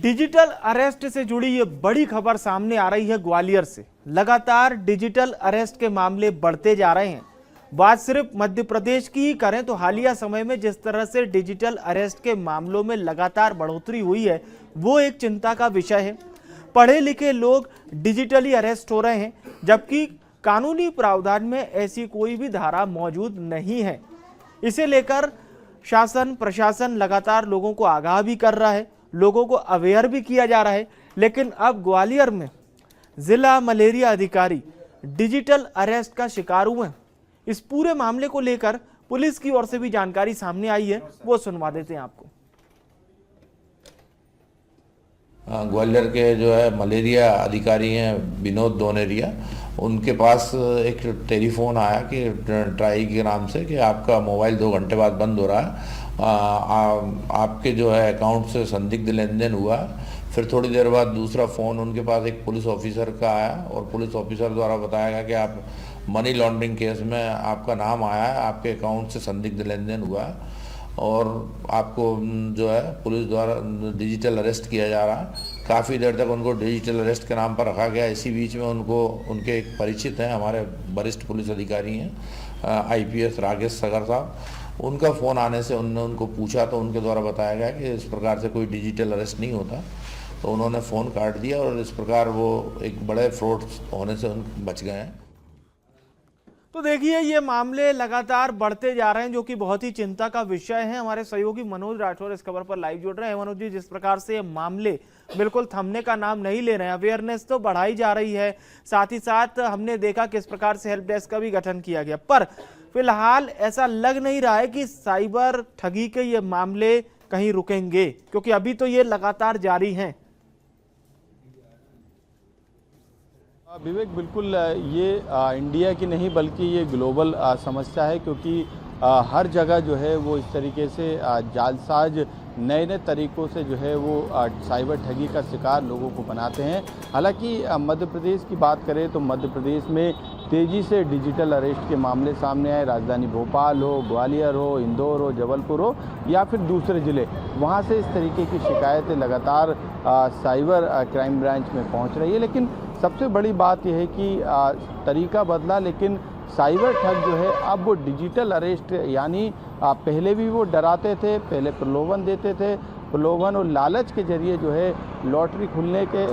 Digital arrest से जुड़ी ये बड़ी खबर सामने आ रही है ग्वालियर से। लगातार डिजिटल अरेस्ट के मामले बढ़ते जा रहे हैं। बात सिर्फ मध्य प्रदेश की ही करें तो हालिया समय में जिस तरह से डिजिटल अरेस्ट के मामलों में लगातार बढ़ोतरी हुई है वो एक चिंता का विषय है। पढ़े लिखे लोग डिजिटली अरेस्ट हो रहे हैं, जबकि कानूनी प्रावधान में ऐसी कोई भी धारा मौजूद नहीं है। इसे लेकर शासन प्रशासन लगातार लोगों को आगाह भी कर रहा है, लोगों को अवेयर भी किया जा रहा है। लेकिन अब ग्वालियर में जिला मलेरिया अधिकारी डिजिटल अरेस्ट का शिकार हुए हैं। इस पूरे मामले को लेकर पुलिस की ओर से भी जानकारी सामने आई है, वो सुनवा देते हैं आपको। ग्वालियर के जो है मलेरिया अधिकारी हैं विनोद दोनेरिया, उनके पास एक टेलीफोन आया कि ट्राई के नाम से कि आपका मोबाइल 2 घंटे बाद बंद हो रहा है, आपके जो है अकाउंट से संदिग्ध लेन देन हुआ। फिर थोड़ी देर बाद दूसरा फ़ोन उनके पास एक पुलिस ऑफिसर का आया और पुलिस ऑफिसर द्वारा बताया गया कि आप मनी लॉन्ड्रिंग केस में आपका नाम आया है, आपके अकाउंट से संदिग्ध लेन देन हुआ है और आपको जो है पुलिस द्वारा डिजिटल अरेस्ट किया जा रहा है। काफ़ी देर तक उनको डिजिटल अरेस्ट के नाम पर रखा गया। इसी बीच में उनके एक परिचित हैं, हमारे वरिष्ठ पुलिस अधिकारी हैं IPS राकेश सगर साहब, उनका फ़ोन आने से उनको पूछा तो उनके द्वारा बताया गया कि इस प्रकार से कोई डिजिटल अरेस्ट नहीं होता। तो उन्होंने फ़ोन काट दिया और इस प्रकार वो एक बड़े फ्रॉड होने से बच गए हैं। तो देखिए, ये मामले लगातार बढ़ते जा रहे हैं, जो कि बहुत ही चिंता का विषय है। हमारे सहयोगी मनोज राठौर इस खबर पर लाइव जुड़ रहे हैं। मनोज जी, जिस प्रकार से ये मामले बिल्कुल थमने का नाम नहीं ले रहे हैं, अवेयरनेस तो बढ़ाई जा रही है, साथ ही साथ हमने देखा किस प्रकार से हेल्प डेस्क का भी गठन किया गया, पर फिलहाल ऐसा लग नहीं रहा है कि साइबर ठगी के ये मामले कहीं रुकेंगे, क्योंकि अभी तो ये लगातार जारी हैं। विवेक, बिल्कुल ये इंडिया की नहीं बल्कि ये ग्लोबल समस्या है, क्योंकि हर जगह जो है वो इस तरीके से जालसाज नए नए तरीक़ों से जो है वो साइबर ठगी का शिकार लोगों को बनाते हैं। हालांकि मध्य प्रदेश की बात करें तो मध्य प्रदेश में तेज़ी से डिजिटल अरेस्ट के मामले सामने आए। राजधानी भोपाल हो, ग्वालियर हो, इंदौर हो, जबलपुर हो या फिर दूसरे ज़िले, वहाँ से इस तरीके की शिकायतें लगातार साइबर क्राइम ब्रांच में पहुँच रही है। लेकिन सबसे बड़ी बात यह है कि तरीका बदला, लेकिन साइबर ठग जो है अब वो डिजिटल अरेस्ट, यानी पहले भी वो डराते थे, पहले प्रलोभन देते थे, प्रलोभन और लालच के जरिए जो है लॉटरी खुलने के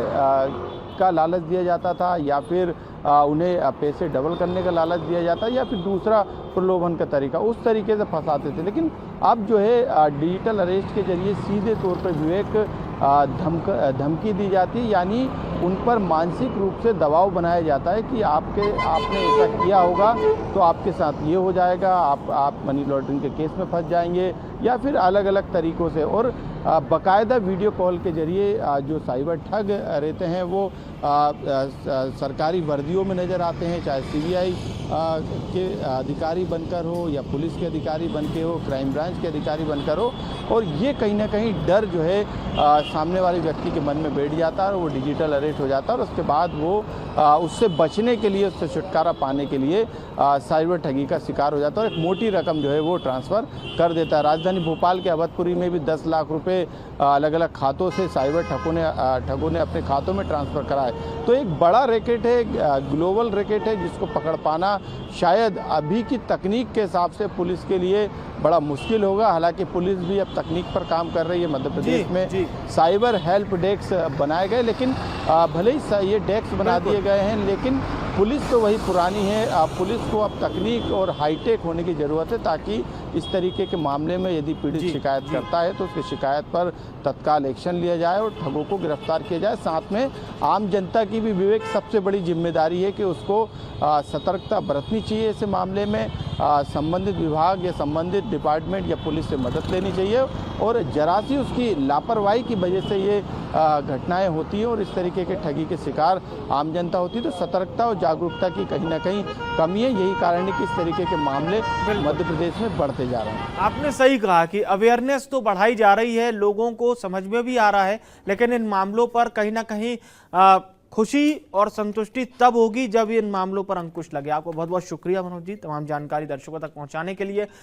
का लालच दिया जाता था, या फिर उन्हें पैसे डबल करने का लालच दिया जाता, या फिर दूसरा प्रलोभन का तरीका, उस तरीके से फंसाते थे। लेकिन अब जो है डिजिटल अरेस्ट के जरिए सीधे तौर पर विवेक धमकी दी जाती है, यानी उन पर मानसिक रूप से दबाव बनाया जाता है कि आपने ऐसा किया होगा तो आपके साथ ये हो जाएगा, आप मनी लॉन्ड्रिंग के केस में फंस जाएंगे, या फिर अलग अलग तरीक़ों से। और बाकायदा वीडियो कॉल के जरिए जो साइबर ठग रहते हैं वो सरकारी वर्दियों में नज़र आते हैं, चाहे CBI के अधिकारी बनकर हो या पुलिस के अधिकारी बनकर हो, क्राइम ब्रांच के अधिकारी बनकर हो, और ये कहीं ना कहीं डर जो है सामने वाले व्यक्ति के मन में बैठ जाता है और वो डिजिटल अरेस्ट हो जाता है। और उसके बाद वो उससे बचने के लिए, उससे छुटकारा पाने के लिए साइबर ठगी का शिकार हो जाता है और एक मोटी रकम जो है वो ट्रांसफ़र कर देता है। राजधानी भोपाल के अवधपुरी में भी 10 लाख रुपए अलग अलग खातों से साइबर ठगों ने अपने खातों में ट्रांसफ़र कराए। तो एक बड़ा रैकेट है, ग्लोबल रैकेट है, जिसको पकड़ पाना शायद अभी की तकनीक के हिसाब से पुलिस के लिए बड़ा मुश्किल होगा। हालांकि पुलिस भी अब तकनीक पर काम कर रही है। मध्य प्रदेश में साइबर हेल्प डेस्क बनाए गए, लेकिन भले ही ये डेस्क बना दिए गए हैं, लेकिन पुलिस तो वही पुरानी है। पुलिस को अब तकनीक और हाईटेक होने की ज़रूरत है, ताकि इस तरीके के मामले में यदि पीड़ित शिकायत करता है तो उसकी शिकायत पर तत्काल एक्शन लिया जाए और ठगों को गिरफ्तार किया जाए। साथ में आम जनता की भी विवेक सबसे बड़ी जिम्मेदारी है कि उसको सतर्कता बरतनी चाहिए। इस मामले में संबंधित विभाग या संबंधित डिपार्टमेंट या पुलिस से मदद लेनी चाहिए, और जरा सी उसकी लापरवाही की वजह से ये घटनाएं होती हैं और इस तरीके के ठगी के शिकार आम जनता होती है। तो सतर्कता और जागरूकता की कहीं ना कहीं कमी है। यही कारण है कि इस तरीके के मामले मध्य प्रदेश में बढ़ते जा रहे हैं। आपने सही कहा कि अवेयरनेस तो बढ़ाई जा रही है, लोगों को समझ में भी आ रहा है, लेकिन इन मामलों पर कहीं ना कहीं खुशी और संतुष्टि तब होगी जब इन मामलों पर अंकुश लगे। आपको बहुत बहुत शुक्रिया मनोज जी, तमाम जानकारी दर्शकों तक पहुंचाने के लिए।